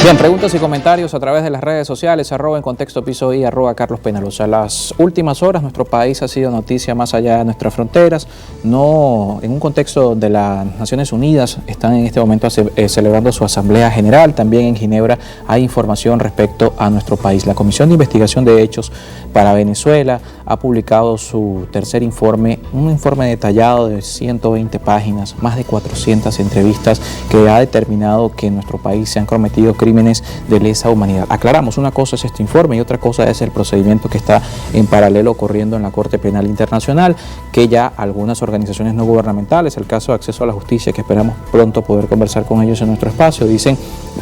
Bien, preguntas y comentarios a través de las redes sociales, @encontexto_piso y @carlospenalosa. Las últimas horas nuestro país ha sido noticia más allá de nuestras fronteras, no en un contexto donde las Naciones Unidas están en este momento celebrando su Asamblea General. También en Ginebra hay información respecto a nuestro país. La Comisión de Investigación de Hechos para Venezuela ha publicado su tercer informe, un informe detallado de 120 páginas, más de 400 entrevistas, que ha determinado que en nuestro país se han cometido crímenes de lesa humanidad. Aclaramos, una cosa es este informe y otra cosa es el procedimiento que está en paralelo ocurriendo en la Corte Penal Internacional, que ya algunas organizaciones no gubernamentales, el caso de Acceso a la Justicia, que esperamos pronto poder conversar con ellos en nuestro espacio, dicen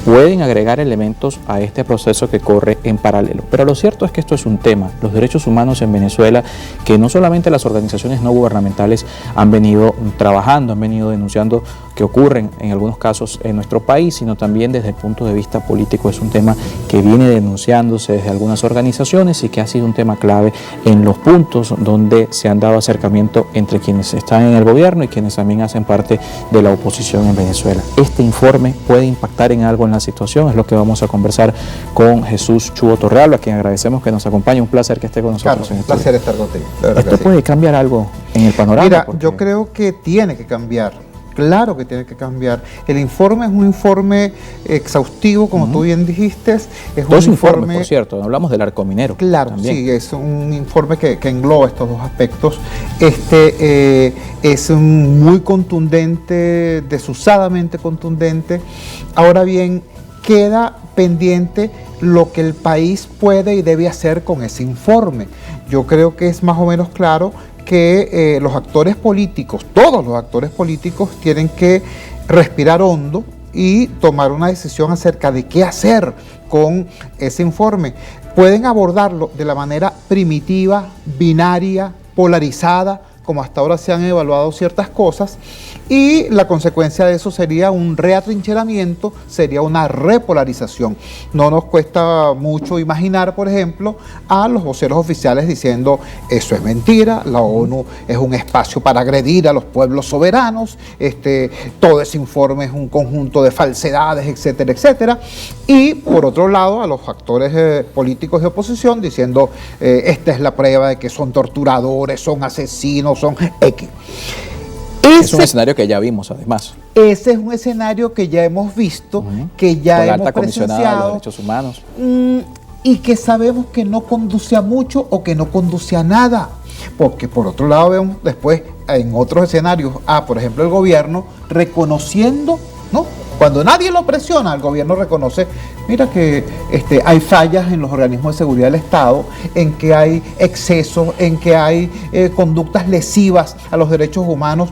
pueden agregar elementos a este proceso que corre en paralelo. Pero lo cierto es que esto es un tema, los derechos humanos en Venezuela, que no solamente las organizaciones no gubernamentales han venido trabajando, han venido denunciando que ocurren en algunos casos en nuestro país, sino también desde el punto de vista político. Es un tema que viene denunciándose desde algunas organizaciones y que ha sido un tema clave en los puntos donde se han dado acercamiento entre quienes están en el gobierno y quienes también hacen parte de la oposición en Venezuela. ¿Este informe puede impactar en algo en la situación? Es lo que vamos a conversar con Jesús Chuo Torrealba, a quien agradecemos que nos acompañe. Un placer que esté con nosotros. Carlos, un placer estar contigo. ¿Esto puede cambiar algo en el panorama? Mira, yo creo que tiene que cambiar. Claro que tiene que cambiar. El informe es un informe exhaustivo, como tú bien dijiste. Es dos informes, por cierto, hablamos del arco minero. Claro, también. Sí, es un informe que engloba estos dos aspectos. Es muy contundente, desusadamente contundente. Ahora bien, queda pendiente lo que el país puede y debe hacer con ese informe. Yo creo que es más o menos claro que los actores políticos, todos los actores políticos, tienen que respirar hondo y tomar una decisión acerca de qué hacer con ese informe. Pueden abordarlo de la manera primitiva, binaria, polarizada, como hasta ahora se han evaluado ciertas cosas, y la consecuencia de eso sería un reatrincheramiento, sería una repolarización. No nos cuesta mucho imaginar, por ejemplo, a los voceros oficiales diciendo eso es mentira, la ONU es un espacio para agredir a los pueblos soberanos, todo ese informe es un conjunto de falsedades, etcétera, etcétera. Y por otro lado, a los actores políticos de oposición diciendo esta es la prueba de que son torturadores, son asesinos, son X. Es un escenario que ya vimos, además. Ese es un escenario que ya hemos visto, que ya hemos presenciado, de los derechos humanos, y que sabemos que no conduce a mucho o que no conduce a nada. Porque por otro lado vemos después en otros escenarios, por ejemplo, el gobierno reconociendo, ¿no? Cuando nadie lo presiona, el gobierno reconoce, mira que hay fallas en los organismos de seguridad del Estado, en que hay excesos, en que hay conductas lesivas a los derechos humanos.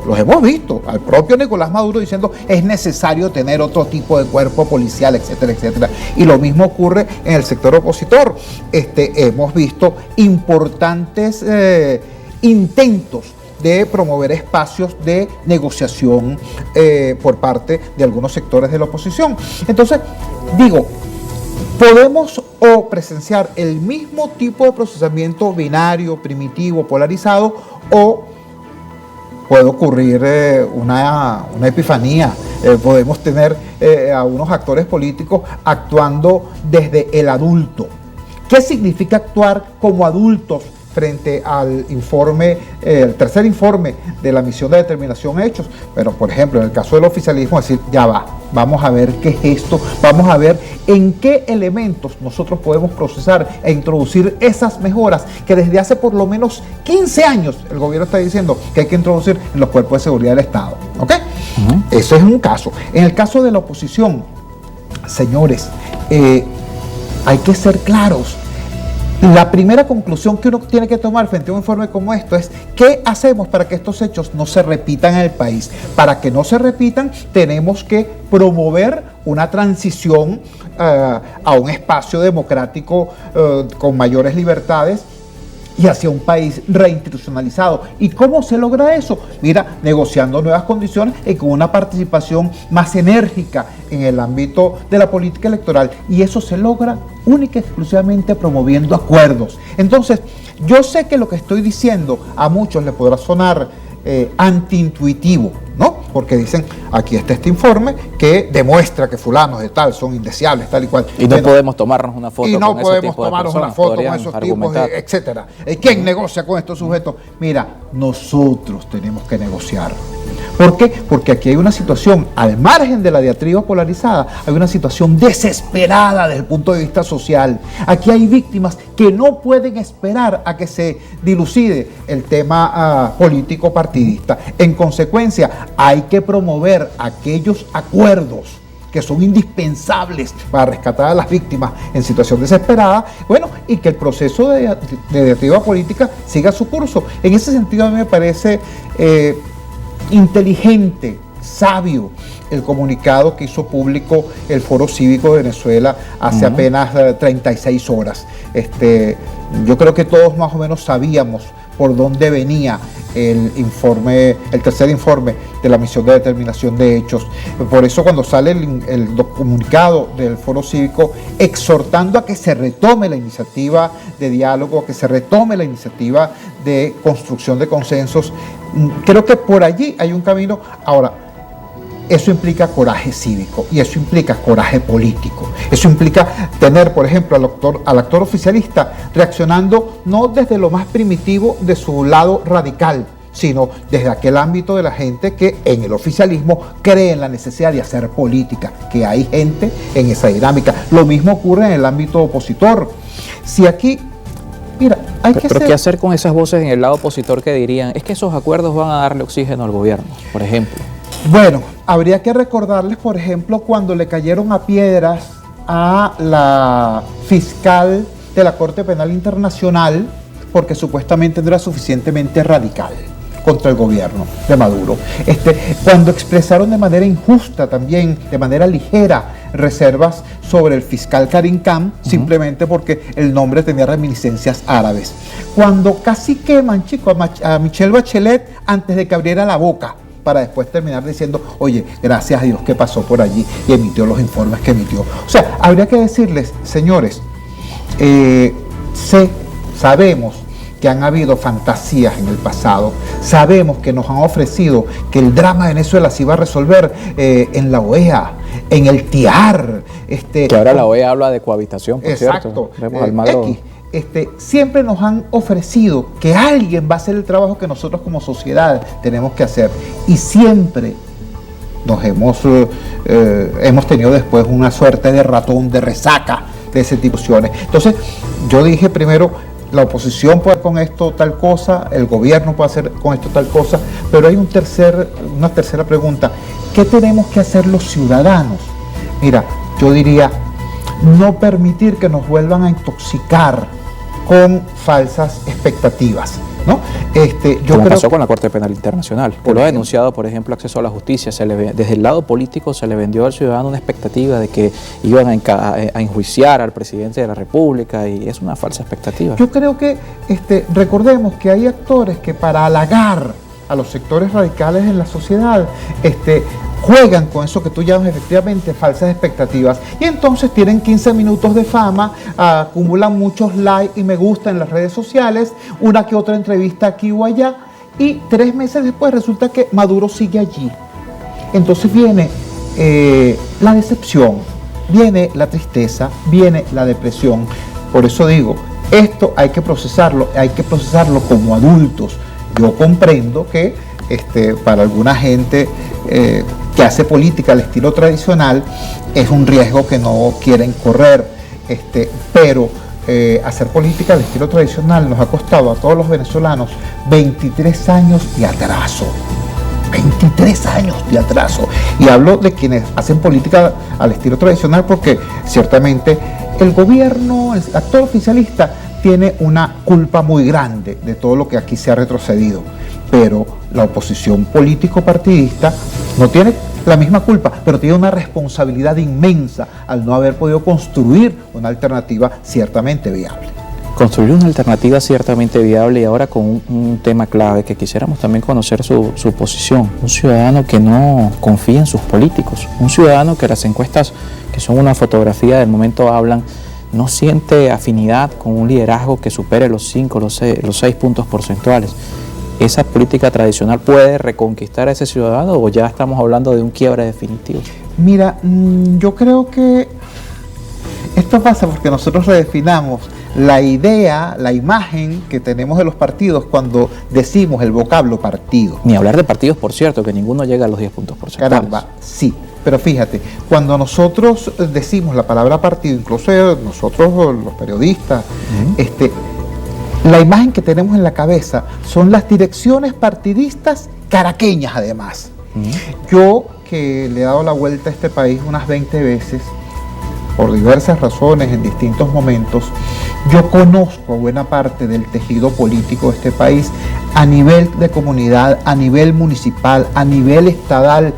Los hemos visto, al propio Nicolás Maduro diciendo es necesario tener otro tipo de cuerpo policial, etcétera, etcétera. Y lo mismo ocurre en el sector opositor. Hemos visto importantes intentos de promover espacios de negociación por parte de algunos sectores de la oposición. Entonces, digo, podemos o presenciar el mismo tipo de procesamiento binario, primitivo, polarizado, o puede ocurrir una epifanía. Podemos tener a unos actores políticos actuando desde el adulto. ¿Qué significa actuar como adultos frente al informe, el tercer informe de la misión de determinación de hechos? Pero, por ejemplo, en el caso del oficialismo, decir, ya va, vamos a ver qué es esto, vamos a ver en qué elementos nosotros podemos procesar e introducir esas mejoras que desde hace por lo menos 15 años el gobierno está diciendo que hay que introducir en los cuerpos de seguridad del Estado. ¿Ok? Eso es un caso. En el caso de la oposición, señores, hay que ser claros. La primera conclusión que uno tiene que tomar frente a un informe como esto es ¿qué hacemos para que estos hechos no se repitan en el país? Para que no se repitan tenemos que promover una transición a un espacio democrático con mayores libertades y hacia un país reinstitucionalizado. ¿Y cómo se logra eso? Mira, negociando nuevas condiciones y con una participación más enérgica en el ámbito de la política electoral. Y eso se logra única y exclusivamente promoviendo acuerdos. Entonces, yo sé que lo que estoy diciendo a muchos les podrá sonar antiintuitivo, ¿no? porque dicen, aquí está este informe que demuestra que fulanos de tal son indeseables, tal y cual. Y no podemos tomarnos una foto y no con ese podemos tipo de tomarnos personas, una foto con podrían esos argumentar. tipos, etcétera. ¿Quién negocia con estos sujetos? Mira, nosotros tenemos que negociar. ¿Por qué? Porque aquí hay una situación, al margen de la diatriba polarizada, hay una situación desesperada desde el punto de vista social. Aquí hay víctimas que no pueden esperar a que se dilucide el tema político partidista. En consecuencia, hay que promover aquellos acuerdos que son indispensables para rescatar a las víctimas en situación desesperada, bueno, y que el proceso de diatriba política siga su curso. En ese sentido, a mí me parece inteligente, sabio, el comunicado que hizo público el Foro Cívico de Venezuela hace apenas 36 horas. Yo creo que todos más o menos sabíamos por dónde venía el tercer informe de la misión de determinación de hechos. Por eso cuando sale el comunicado del Foro Cívico exhortando a que se retome la iniciativa de diálogo, a que se retome la iniciativa de construcción de consensos, creo que por allí hay un camino. Ahora, eso implica coraje cívico y eso implica coraje político. Eso implica tener, por ejemplo, al actor oficialista reaccionando no desde lo más primitivo de su lado radical, sino desde aquel ámbito de la gente que en el oficialismo cree en la necesidad de hacer política, que hay gente en esa dinámica. Lo mismo ocurre en el ámbito opositor. Si aquí, mira, Pero ¿qué hacer con esas voces en el lado opositor que dirían, es que esos acuerdos van a darle oxígeno al gobierno, por ejemplo? Bueno, habría que recordarles, por ejemplo, cuando le cayeron a piedras a la fiscal de la Corte Penal Internacional porque supuestamente no era suficientemente radical contra el gobierno de Maduro. Cuando expresaron de manera injusta también, de manera ligera, reservas sobre el fiscal Karim Khan, simplemente porque el nombre tenía reminiscencias árabes. Cuando casi queman, chicos, a Michelle Bachelet antes de que abriera la boca, para después terminar diciendo, oye, gracias a Dios que pasó por allí y emitió los informes que emitió. O sea, habría que decirles, señores, sabemos que han habido fantasías en el pasado, sabemos que nos han ofrecido que el drama de Venezuela se iba a resolver en la OEA, en el TIAR. Que ahora la OEA habla de cohabitación, por exacto, cierto. Vemos Almagro. Siempre nos han ofrecido que alguien va a hacer el trabajo que nosotros como sociedad tenemos que hacer, y siempre nos hemos tenido después una suerte de ratón, de resaca de ese tipo de situaciones. Entonces yo dije primero, la oposición puede hacer con esto tal cosa, el gobierno puede hacer con esto tal cosa, pero hay una tercera pregunta: ¿qué tenemos que hacer los ciudadanos? Mira, yo diría, no permitir que nos vuelvan a intoxicar con falsas expectativas, ¿no? Como pasó con la Corte Penal Internacional, que lo ha denunciado, por ejemplo, Acceso a la Justicia. Desde el lado político se le vendió al ciudadano una expectativa de que iban a enjuiciar al presidente de la República, y es una falsa expectativa. Yo creo que recordemos que hay actores que para halagar a los sectores radicales en la sociedad juegan con eso que tú llamas efectivamente falsas expectativas, y entonces tienen 15 minutos de fama, acumulan muchos likes y me gusta en las redes sociales, una que otra entrevista aquí o allá, y 3 meses después resulta que Maduro sigue allí. Entonces viene la decepción, viene la tristeza, viene la depresión. Por eso digo, esto hay que procesarlo como adultos. Yo comprendo que para alguna gente que hace política al estilo tradicional es un riesgo que no quieren correr, pero hacer política al estilo tradicional nos ha costado a todos los venezolanos 23 años de atraso. 23 años de atraso. Y hablo de quienes hacen política al estilo tradicional porque ciertamente el gobierno, el actor oficialista, tiene una culpa muy grande de todo lo que aquí se ha retrocedido, pero la oposición político-partidista no tiene la misma culpa, pero tiene una responsabilidad inmensa al no haber podido construir una alternativa ciertamente viable. Construir una alternativa ciertamente viable, y ahora con un tema clave que quisiéramos también conocer su posición. Un ciudadano que no confía en sus políticos, un ciudadano que las encuestas, que son una fotografía del momento, hablan, no siente afinidad con un liderazgo que supere los 5, los 6 puntos porcentuales. ¿esa política tradicional puede reconquistar a ese ciudadano o ya estamos hablando de un quiebre definitivo? Mira, yo creo que esto pasa porque nosotros redefinamos la idea, la imagen que tenemos de los partidos cuando decimos el vocablo partido. Ni hablar de partidos, por cierto, que ninguno llega a los 10 puntos porcentuales. Caramba, sí. Pero fíjate, cuando nosotros decimos la palabra partido, incluso nosotros los periodistas, la imagen que tenemos en la cabeza son las direcciones partidistas caraqueñas además. Yo, que le he dado la vuelta a este país unas 20 veces, por diversas razones, en distintos momentos, yo conozco buena parte del tejido político de este país a nivel de comunidad, a nivel municipal, a nivel estadal.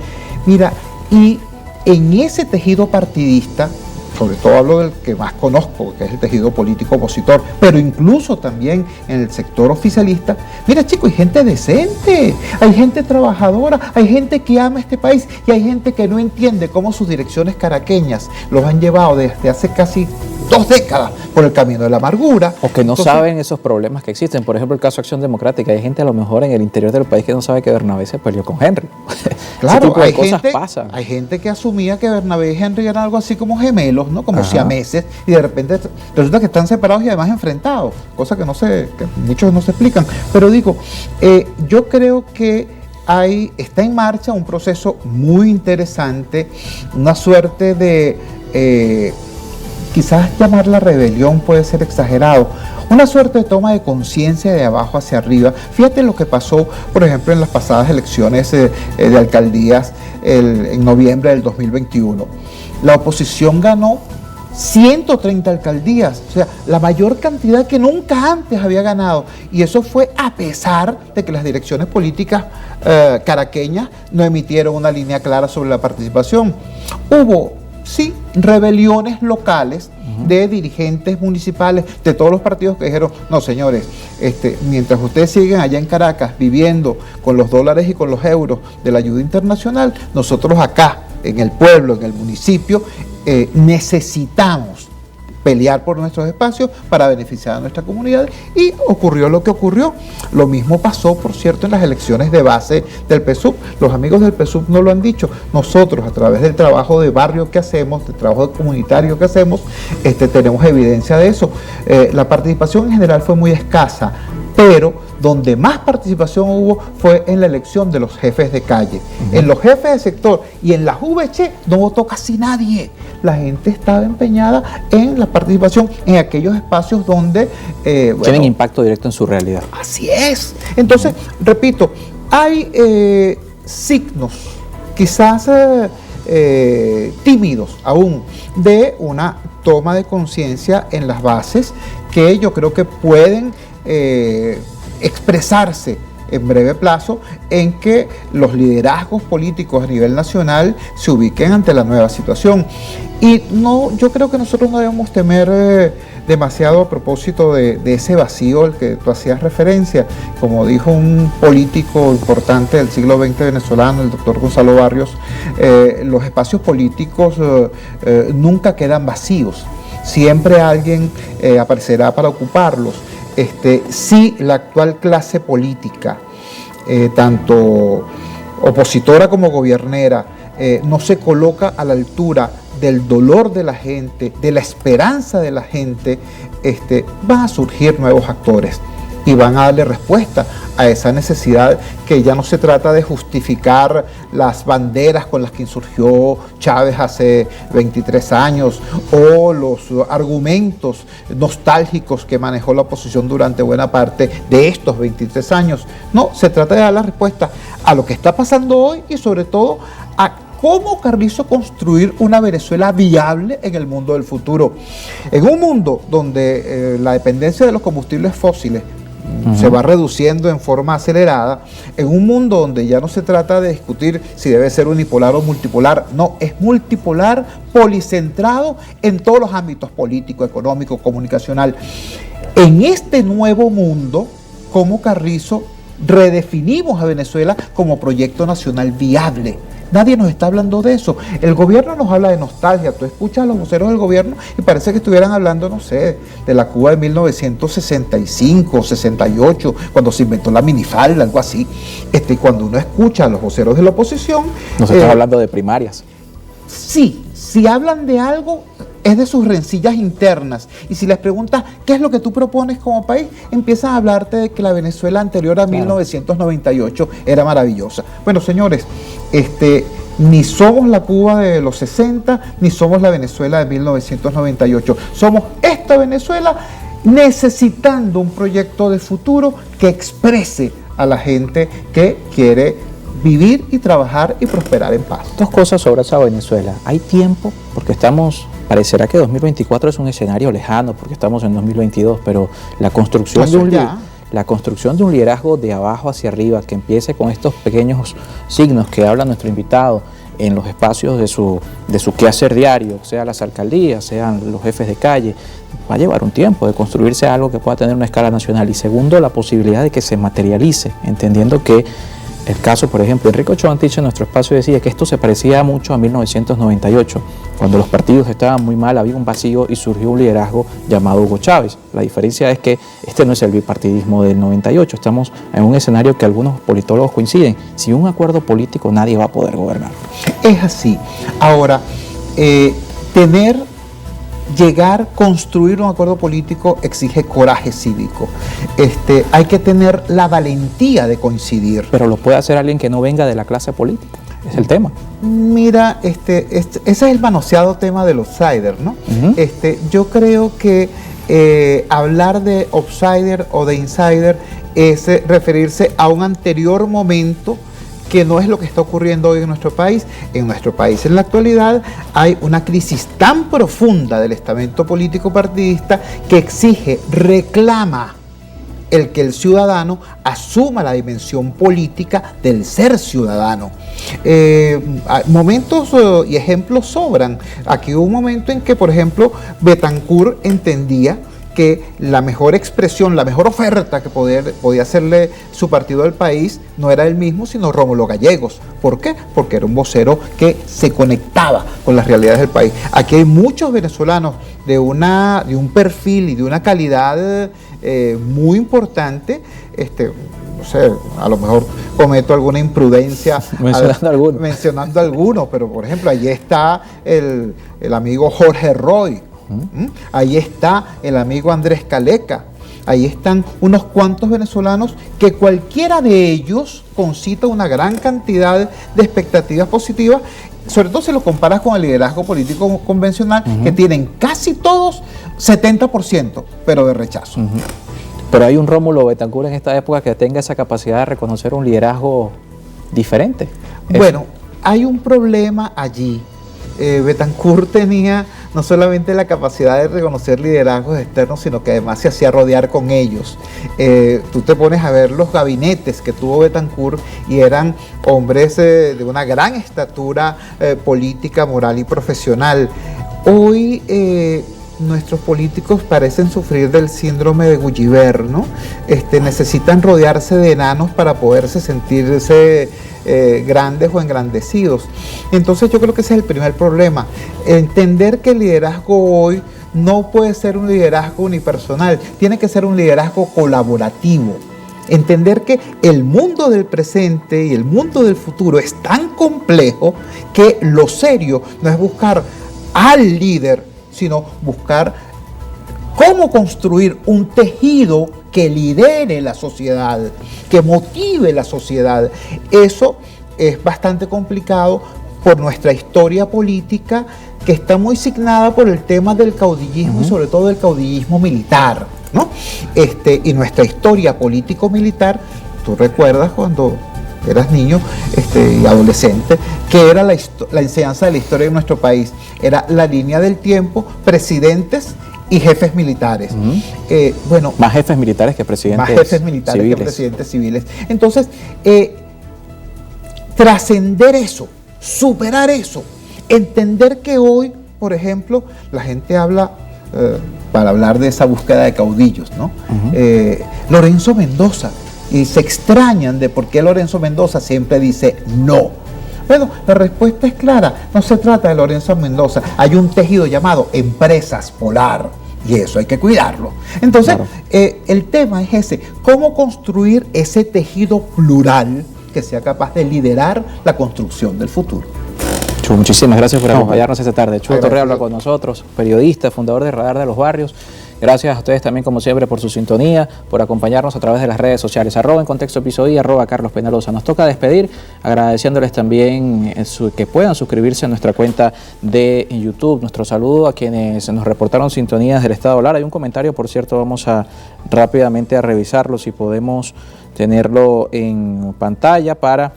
Mira, y en ese tejido partidista, sobre todo hablo del que más conozco, que es el tejido político opositor, pero incluso también en el sector oficialista, mira chicos, hay gente decente, hay gente trabajadora, hay gente que ama este país y hay gente que no entiende cómo sus direcciones caraqueñas los han llevado desde hace casi 2 décadas por el camino de la amargura. O que no saben esos problemas que existen. Por ejemplo, el caso Acción Democrática. Hay gente a lo mejor en el interior del país que no sabe que Bernabé se peleó con Henry. Claro, ese tipo de cosas pasan. Hay gente que asumía que Bernabé y Henry eran algo así como gemelos, ¿no? Como siameses, y de repente resulta que están separados y además enfrentados, cosa que que muchos no se explican. Pero digo, yo creo que está en marcha un proceso muy interesante, una suerte de quizás llamarla rebelión puede ser exagerado, una suerte de toma de conciencia de abajo hacia arriba. Fíjate lo que pasó, por ejemplo, en las pasadas elecciones de alcaldías en noviembre del 2021. La oposición ganó 130 alcaldías, o sea, la mayor cantidad que nunca antes había ganado. Y eso fue a pesar de que las direcciones políticas caraqueñas no emitieron una línea clara sobre la participación. Hubo, sí, rebeliones locales de dirigentes municipales de todos los partidos que dijeron, no señores, mientras ustedes siguen allá en Caracas viviendo con los dólares y con los euros de la ayuda internacional, nosotros acá, en el pueblo, en el municipio, necesitamos pelear por nuestros espacios para beneficiar a nuestra comunidad, y ocurrió lo que ocurrió. Lo mismo pasó, por cierto, en las elecciones de base del PSUV. Los amigos del PSUV no lo han dicho. Nosotros, a través del trabajo de barrio que hacemos, del trabajo comunitario que hacemos, tenemos evidencia de eso. La participación en general fue muy escasa, pero donde más participación hubo fue en la elección de los jefes de calle. En los jefes de sector y en las VC no votó casi nadie. La gente estaba empeñada en la participación en aquellos espacios donde tienen impacto directo en su realidad. Así es. Entonces, repito, hay signos quizás tímidos aún de una toma de conciencia en las bases que yo creo que pueden expresarse en breve plazo, en que los liderazgos políticos a nivel nacional se ubiquen ante la nueva situación. Y yo creo que nosotros no debemos temer demasiado a propósito de ese vacío al que tú hacías referencia. Como dijo un político importante del siglo XX venezolano, el doctor Gonzalo Barrios, los espacios políticos nunca quedan vacíos, siempre alguien aparecerá para ocuparlos. Si la actual clase política, tanto opositora como gobiernera, no se coloca a la altura del dolor de la gente, de la esperanza de la gente, van a surgir nuevos actores y van a darle respuesta a esa necesidad, que ya no se trata de justificar las banderas con las que insurgió Chávez hace 23 años o los argumentos nostálgicos que manejó la oposición durante buena parte de estos 23 años. No, se trata de dar la respuesta a lo que está pasando hoy y sobre todo a cómo Carrizo construir una Venezuela viable en el mundo del futuro. En un mundo donde la dependencia de los combustibles fósiles se va reduciendo en forma acelerada, en un mundo donde ya no se trata de discutir si debe ser unipolar o multipolar, no, es multipolar, policentrado en todos los ámbitos: político, económico, comunicacional. En este nuevo mundo, como Carrizo, redefinimos a Venezuela como proyecto nacional viable, Nadie nos está hablando de eso. El gobierno nos habla de nostalgia. Tú escuchas a los voceros del gobierno y parece que estuvieran hablando, no sé, de la Cuba de 1965, 68, cuando se inventó la minifalda, algo así. Cuando uno escucha a los voceros de la oposición... Nos estás hablando de primarias. Sí, si hablan de algo, es de sus rencillas internas. Y si les preguntas, ¿qué es lo que tú propones como país? Empiezan a hablarte de que la Venezuela anterior a 1998 era maravillosa. Bueno, señores, ni somos la Cuba de los 60, ni somos la Venezuela de 1998. Somos esta Venezuela necesitando un proyecto de futuro que exprese a la gente que quiere vivir y trabajar y prosperar en paz. Dos cosas sobre esa Venezuela. Hay tiempo, porque parecerá que 2024 es un escenario lejano, porque estamos en 2022, pero la construcción de un liderazgo de abajo hacia arriba, que empiece con estos pequeños signos que habla nuestro invitado en los espacios de su quehacer diario, sea las alcaldías, sean los jefes de calle, va a llevar un tiempo de construirse algo que pueda tener una escala nacional. Y segundo, la posibilidad de que se materialice, entendiendo que el caso, por ejemplo, Enrique Ochoa Antich en nuestro espacio decía que esto se parecía mucho a 1998, cuando los partidos estaban muy mal, había un vacío y surgió un liderazgo llamado Hugo Chávez. La diferencia es que este no es el bipartidismo del 98, estamos en un escenario que algunos politólogos coinciden. Sin un acuerdo político nadie va a poder gobernar. Es así. Ahora, construir un acuerdo político exige coraje cívico. Hay que tener la valentía de coincidir. Pero lo puede hacer alguien que no venga de la clase política, es el tema. Mira, ese es el manoseado tema del outsider, ¿no? Yo creo que hablar de outsider o de insider es referirse a un anterior momento que no es lo que está ocurriendo hoy en nuestro país. En nuestro país, en la actualidad, hay una crisis tan profunda del estamento político partidista que reclama el que el ciudadano asuma la dimensión política del ser ciudadano. Momentos y ejemplos sobran. Aquí hubo un momento en que, por ejemplo, Betancur entendía que la mejor expresión, la mejor oferta que podía hacerle su partido al país no era él mismo, sino Rómulo Gallegos. ¿Por qué? Porque era un vocero que se conectaba con las realidades del país. Aquí hay muchos venezolanos de un perfil y de una calidad muy importante. No sé, a lo mejor cometo alguna imprudencia mencionando alguno, pero por ejemplo, allí está el amigo Jorge Roy. Ahí está el amigo Andrés Caleca, ahí están unos cuantos venezolanos que cualquiera de ellos concita una gran cantidad de expectativas positivas, sobre todo si lo comparas con el liderazgo político convencional, que tienen casi todos 70%, pero de rechazo. Pero hay un Rómulo Betancur en esta época que tenga esa capacidad de reconocer un liderazgo diferente. Bueno, hay un problema allí. Betancur tenía no solamente la capacidad de reconocer liderazgos externos, sino que además se hacía rodear con ellos. Tú te pones a ver los gabinetes que tuvo Betancur y eran hombres de una gran estatura política, moral y profesional. Hoy nuestros políticos parecen sufrir del síndrome de Gulliver, ¿no? Necesitan rodearse de enanos para poderse sentirse grandes o engrandecidos. Entonces yo creo que ese es el primer problema. Entender que el liderazgo hoy no puede ser un liderazgo unipersonal, tiene que ser un liderazgo colaborativo. Entender que el mundo del presente y el mundo del futuro es tan complejo que lo serio no es buscar al líder, sino buscar cómo construir un tejido que lidere la sociedad, que motive la sociedad. Eso es bastante complicado por nuestra historia política, que está muy signada por el tema del caudillismo y sobre todo del caudillismo militar, ¿no? Y nuestra historia político-militar, tú recuerdas cuando eras niño y adolescente, que era la enseñanza de la historia de nuestro país. Era la línea del tiempo, presidentes y jefes militares. Más jefes militares que presidentes civiles. Más jefes militares civiles. Que presidentes civiles. Entonces, trascender eso, superar eso, entender que hoy, por ejemplo, la gente habla, para hablar de esa búsqueda de caudillos, ¿no? Lorenzo Mendoza, y se extrañan de por qué Lorenzo Mendoza siempre dice no. Bueno, la respuesta es clara. No se trata de Lorenzo Mendoza. Hay un tejido llamado Empresas Polar y eso hay que cuidarlo. Entonces, Claro. El tema es ese. ¿Cómo construir ese tejido plural que sea capaz de liderar la construcción del futuro? Chu, muchísimas gracias por acompañarnos esta tarde. Chuy Agradecido. Torre habla con nosotros, periodista, fundador de Radar de los Barrios. Gracias a ustedes también, como siempre, por su sintonía, por acompañarnos a través de las redes sociales, @en contexto episodio y @Carlos Peñalosa. Nos toca despedir, agradeciéndoles también que puedan suscribirse a nuestra cuenta de YouTube. Nuestro saludo a quienes nos reportaron sintonías del estado Lara. Hay un comentario, por cierto, vamos a rápidamente a revisarlo, si podemos tenerlo en pantalla para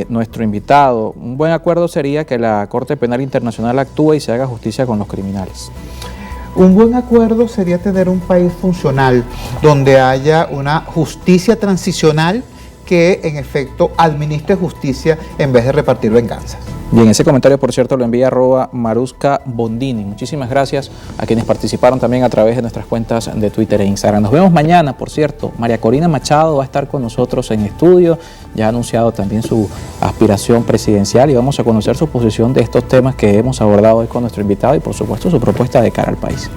nuestro invitado. Un buen acuerdo sería que la Corte Penal Internacional actúe y se haga justicia con los criminales. Un buen acuerdo sería tener un país funcional donde haya una justicia transicional que en efecto administre justicia en vez de repartir venganzas. Bien, ese comentario, por cierto, lo envía @Maruska Bondini. Muchísimas gracias a quienes participaron también a través de nuestras cuentas de Twitter e Instagram. Nos vemos mañana, por cierto. María Corina Machado va a estar con nosotros en estudio. Ya ha anunciado también su aspiración presidencial y vamos a conocer su posición de estos temas que hemos abordado hoy con nuestro invitado y, por supuesto, su propuesta de cara al país.